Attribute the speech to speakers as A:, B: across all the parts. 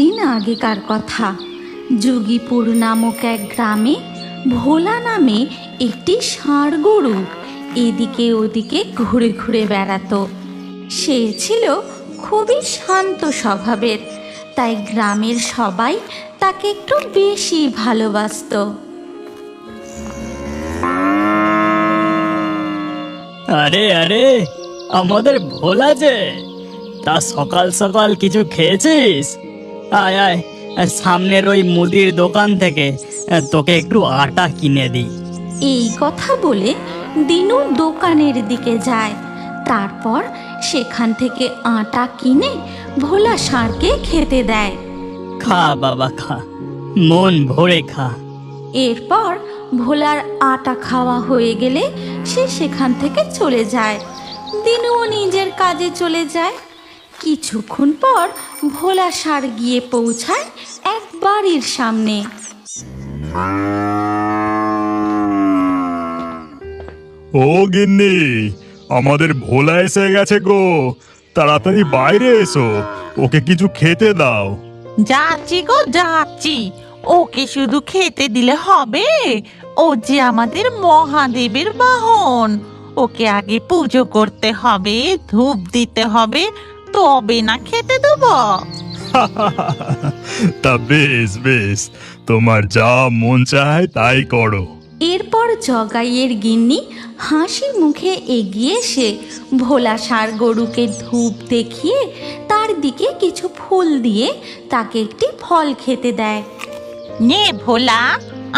A: দিন আগেকার কথা। যোগীপুর নামক এক গ্রামে ভোলা নামে একটি ষাঁড় গরু এদিকে ওদিকে ঘুরে ঘুরে বেড়াতো। সে ছিল খুবই শান্ত স্বভাবের, তাই গ্রামের সবাই তাকে একটু বেশি ভালোবাসতো।
B: আরে আরে, আমাদের ভোলা যে, তা সকাল সকাল কিছু খেয়েছিস? আয় আয়, সামনের ওই মুদির দোকান থেকে তোকে একটু আটা কিনে দিই।
A: এই কথা বলে দিনু দোকানের দিকে যায়। তারপর সেখান থেকে আটা কিনে ভোলা ষাঁড়কে খেতে দেয়।
B: খা বাবা খা, মন ভরে খা।
A: এরপর ভোলার আটা খাওয়া হয়ে গেলে সে সেখান থেকে চলে যায়। দিনুও নিজের কাজে চলে যায়। কিছুক্ষণ পর ভোলা ষাঁড় গিয়ে পৌঁছায় এক বাড়ির সামনে।
C: ও গিন্নি, আমাদের ভোলা এসে গেছে গো, তাড়াতাড়ি বাইরে এসো, ওকে কিছু খেতে দাও।
D: যাচ্ছি গো যাচ্ছি, ওকে শুধু খেতে দিলে হবে? ও যে আমাদের মহাদেবের বাহন, ওকে আগে পুজো করতে হবে, ধূপ দিতে হবে, তবে না খেতে দেবো।
C: তা বেশ বেশ, তোমার যা মন চায় তাই করো।
A: এরপর জগাইয়ের গিন্নি হাসি মুখে এগিয়ে এসে ভোলা ষাঁড় গরুকে ধূপ দেখিয়ে তার দিকে কিছু ফুল দিয়ে তাকে একটি ফল খেতে দেয়।
D: নে ভোলা,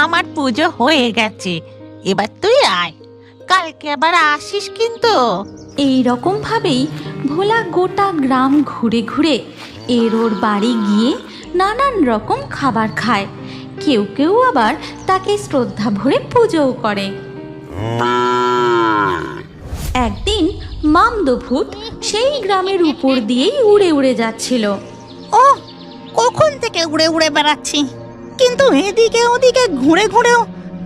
D: আমার পুজো হয়ে গেছে, এবার তুই আয়, কালকে আবার আসিস কিন্তু।
A: এই রকম ভাবেই ভোলা গোটা গ্রাম ঘুরে ঘুরে এর ওর বাড়ি গিয়ে নানান রকম খাবার খায়। কেউ কেউ আবার তাকে শ্রদ্ধা ভরে পুজোও করে। একদিন মামদভূত সেই গ্রামের উপর দিয়েই উড়ে উড়ে যাচ্ছিল।
D: ও, কখন থেকে উড়ে উড়ে বেড়াচ্ছি, কিন্তু এদিকে ওদিকে ঘুরে ঘুরেও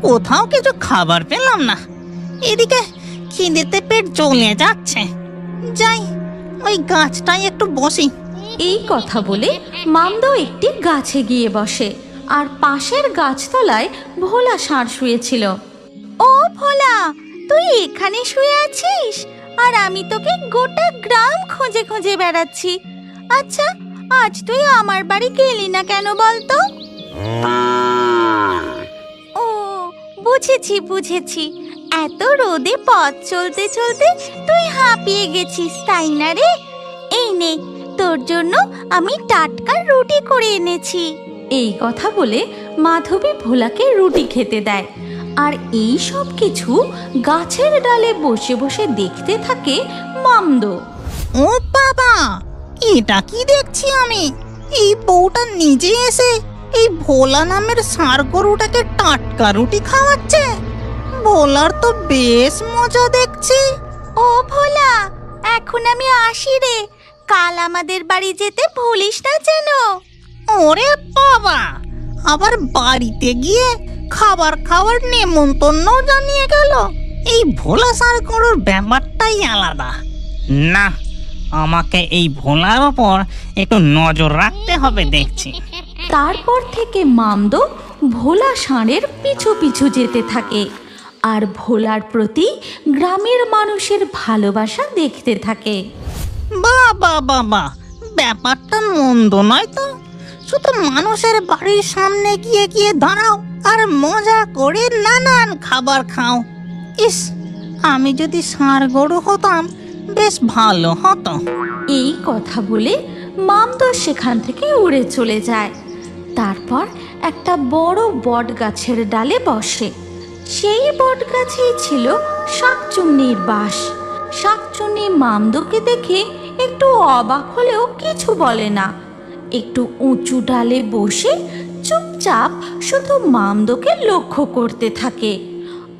D: কোথাও কিছু খাবার পেলাম না। এদিকে খিদেতে পেট জ্বলে যাচ্ছে, যাই ওই গাছটায় একটু বসি।
A: এই কথা বলে মামদো একটি গাছে গিয়ে বসে, আর পাশের গাছতলায় ভোলা ষাঁড় শুয়েছিল। ও ভোলা, তুই এখানে শুয়ে আছিস আর আমি তোকে গোটা গ্রাম খুঁজে খুঁজে বেড়াচ্ছি। আচ্ছা, আজ তুই আমার বাড়ি গেলি না কেন বলতো? ও, বুঝেছি বুঝেছি, এত রোদে পথ চলতে চলতে তুই হাঁপিয়ে গেছিস, তাই না রে? এই নে, তোর জন্য আমি টাটকা রুটি করে এনেছি। এই কথা বলে মাধবী ভোলাকে রুটি খেতে দেয়। আর এই সব কিছু গাছের ডালে বসে বসে দেখতে থাকে মামদো।
D: ও বাবা, এটা কি দেখছি আমি? এই বউটা নিজে এসে এই ভোলা নামের ষাঁড় গরুটাকে টাটকা রুটি খাওয়াচ্ছে। ভোলার তো বেশ মজা দেখছি।
A: ও ভোলা, এখন আমি আসি রে, কাল আমাদের বাড়ি যেতে ভুলিস না যেন।
D: ওরে বাবা, আবার বাড়িতে গিয়ে খাবার খাওয়ার নেমন্তন্ন জানিয়ে গেল। এই ভোলা ষাঁড় গরুর ব্যাপারটাই আলাদা। না, আমাকে এই ভোলার ওপর একটু নজর রাখতে হবে দেখছি।
A: তারপর থেকে মামদো ভোলা ষাঁড়ের পিছু পিছু যেতে থাকে আর ভোলার প্রতি গ্রামের মানুষের ভালোবাসা দেখতে থাকে।
D: বাবা বাবা, ব্যাপারটা মন্দ নয় তো। শুধু মানুষের বাড়ির সামনে গিয়ে গিয়ে দাঁড়াও আর মজা করে নানান খাবার খাও। ইস, আমি যদি ষাঁড় গরু হতাম বেশ ভালো হতো।
A: এই কথা বলে মামদো সেখান থেকে উড়ে চলে যায়। তারপর একটা বড় বট গাছের ডালে বসে। সেই বট গাছেই ছিল শাকচুন্নির বাস। শাকচুন্নি মামদোকে দেখে একটু অবাক হলেও কিছু বলে না। একটু উঁচু ডালে বসে চুপচাপ শুধু মামদোকে লক্ষ্য করতে থাকে।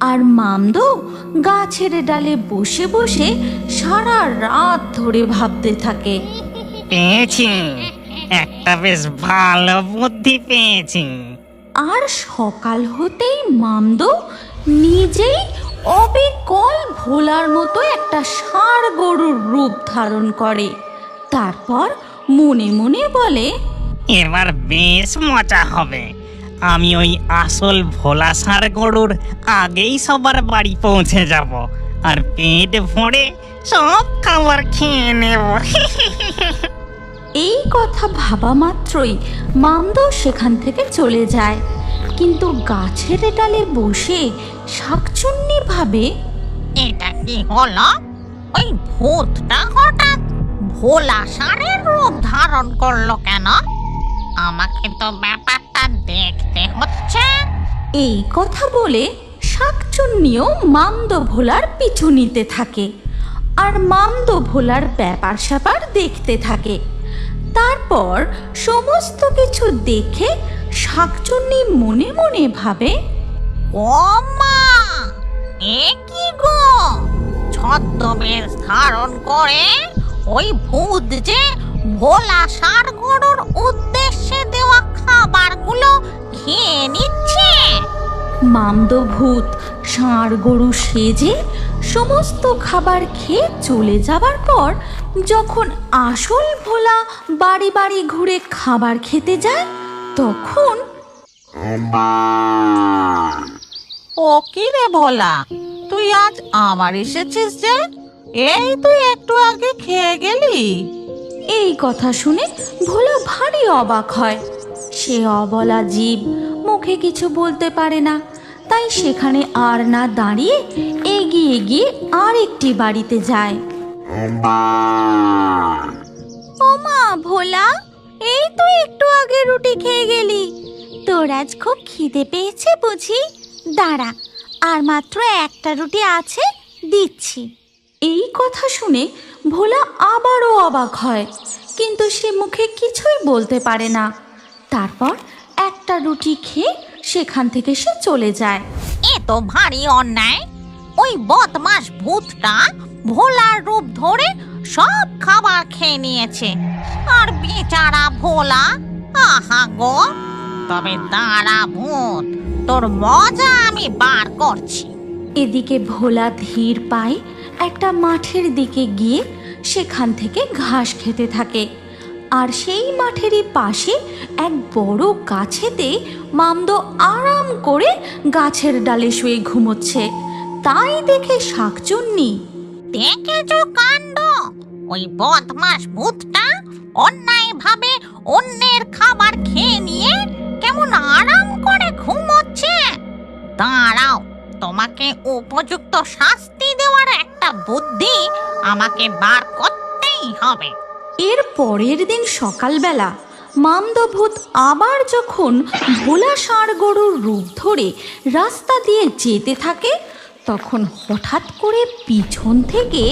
A: আর মামদো গাছের ডালে বসে বসে সারা রাত ধরে ভাবতে থাকে।
D: পেয়েছি, একটা বেশ ভালো বুদ্ধি পেয়েছি।
A: আর সকাল হতেই মামদো নিজেই অবিকল ভোলার মতো একটা ষাঁড় গরুর রূপ ধারণ করে। তারপর মনে মনে বলে,
D: এবার বেশ মজা হবে। আমি ওই আসল ভোলা ষাঁড় গরুর আগেই সবার বাড়ি পৌঁছে যাব, আর পেট ভরে সব খাবার খেয়ে নেব।
A: এই কথা ভাবা মাত্রই মামদো সেখান থেকে চলে যায়। কিন্তু গাছের ডালে বসে শাকচুন্নি ভাবে,
E: এটা কি হলো? ওই ভূতটা হঠাৎ ভোলা ষাঁড়ের রূপ ধারণ করলো কেন? আমাকে তো ব্যাপারটা দেখতে হচ্ছে।
A: এই কথা বলে শাকচুন্নিও মামদো ভোলার পিছু নিতে থাকে, আর মামদো ভোলার ব্যাপার স্যাপার দেখতে থাকে। তারপর সমস্ত কিছু দেখে শাকচুন্নি মনে মনে ভাবে,
E: ও মা, এ কি গো? ছদ্মবেশ ধারণ করে ওই ভূত যে ভোলা ষাঁড় গরুর উদ্দেশ্যে দেওয়া খাবারগুলো খেয়ে নিচ্ছে।
A: মামদো ভূত ষাঁড় গরু সেজে সমস্ত খাবার খেয়ে চলে যাবার পর যখন আসল ভোলা বাড়ি বাড়ি ঘুরে খাবার খেতে যায়, তখন
E: ও কি রে ভোলা, তুই আজ আবার এসেছিস যে? এই তুই একটু আগে খেয়ে গেলি।
A: এই কথা শুনে ভোলা ভারী অবাক হয়। সে অবলা জীব, মুখে কিছু বলতে পারে না, তাই সেখানে আর না দাঁড়িয়ে এগিয়ে গিয়ে আর একটি বাড়িতে যায়। ও মা ভোলা, এই তুই একটু আগে রুটি খেয়ে গেলি, তোর আজ খুব খিদে পেয়েছে বুঝি? দাঁড়া, আর মাত্র একটা রুটি আছে, দিচ্ছি। এই কথা শুনে ভোলা আবারও অবাক হয়, কিন্তু সে মুখে কিছুই বলতে পারে না। তারপর একটা রুটি খেয়ে সেখান থেকে সে চলে যায়।
E: এ তো ভারী অন্যায়। ওই বদমাস ভূতটা ভোলার রূপ ধরে সব খাবার খেয়ে নিয়েছে, আর বেচারা ভোলা, আহা গো। তবে দাঁড়া ভূত, তোর মজা আমি বার করছি।
A: এদিকে ভোলা ধীর পায়ে একটা মাঠের দিকে গিয়ে সেখান থেকে ঘাস খেতে থাকে, আর সেই মাঠেরই পাশে এক বড় গাছেতে মামদো আরাম করে গাছের ডালে শুয়ে ঘুমোচ্ছে। তাই দেখে শাকচুন্নি,
E: দেখেছো কাণ্ড? ওই বদমাস ভূতটা অন্যায়ভাবে অন্যের খাবার খেয়ে নিয়ে কেমন আরাম করে ঘুমোচ্ছে। দাঁড়াও, তোমাকে উপযুক্ত শাস্তি দেওয়ার একটা বুদ্ধি আমাকে বার করতেই হবে।
A: এর পরের দিন সকালবেলা মামদো ভূত আবার যখন ভোলা ষাঁড় গরুর রূপ ধরে রাস্তা দিয়ে যেতে থাকে, তখন হঠাৎ করে পিছন থেকে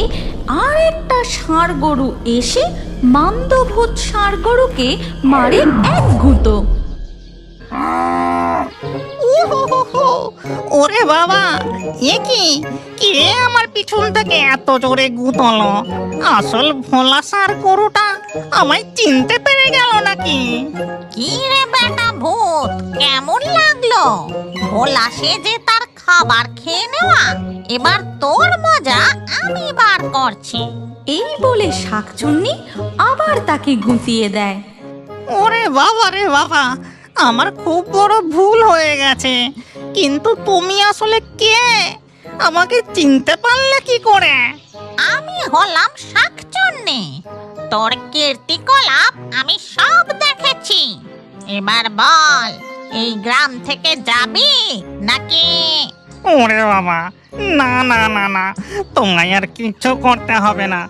A: আর একটা ষাঁড় গরু এসে মামদো ভূত ষাঁড় গরুকে মারে এক গুঁতো।
D: উহুহুহু, ওরে বাবা, এ কি? কে আমার পিছন থেকে এত জোরে গুতলো? আসল ভোলা ষাঁড় গরুটা আমায় চিনতে পেরে গেল নাকি?
E: কি রে বেটা ভূত, কেমন লাগলো ভোলা সেজে তার খাবার খেয়ে নেওয়া? এবার তোর মজা আমি বার করছি।
A: এই বলে শাকচুন্নি আবার তাকে গুঁতিয়ে দেয়।
D: ওরে বাবা রে বাবা, আমার খুব বড় ভুল হয়ে গেছে। কিন্তু তুমি আসলে কে? আমাকে চিনতে পারলে কি করে?
E: আমি হলাম শাকচুন্নি। তোর কীর্তিকলাপ আমি সব দেখেছি। এবার বল, এই গ্রাম থেকে যাবি নাকি?
D: ওরে বাবা, না না না না, তোমায় আর কিচ্ছু করতে হবে না।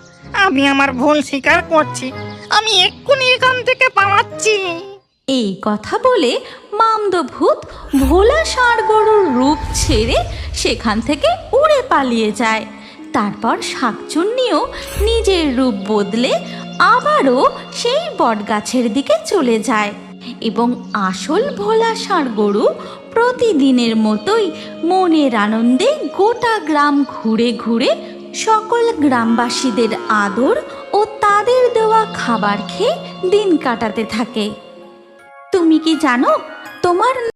D: আমি আমার ভুল স্বীকার করছি। আমি এক্ষুনি এখান থেকে পালাচ্ছি।
A: এই কথা বলে মামদো ভূত ভোলা ষাঁড় গরুর রূপ ছেড়ে সেখান থেকে উড়ে পালিয়ে যায়। তারপর শাকচুন্নিও নিজের রূপ বদলে আবারও সেই বটগাছের দিকে চলে যায়, এবং আসল ভোলা ষাঁড় গরু প্রতিদিনের মতোই মনের আনন্দে গোটা গ্রাম ঘুরে ঘুরে সকল গ্রামবাসীদের আদর ও তাদের দেওয়া খাবার খেয়ে দিন কাটাতে থাকে। তুমি কি জানো তোমার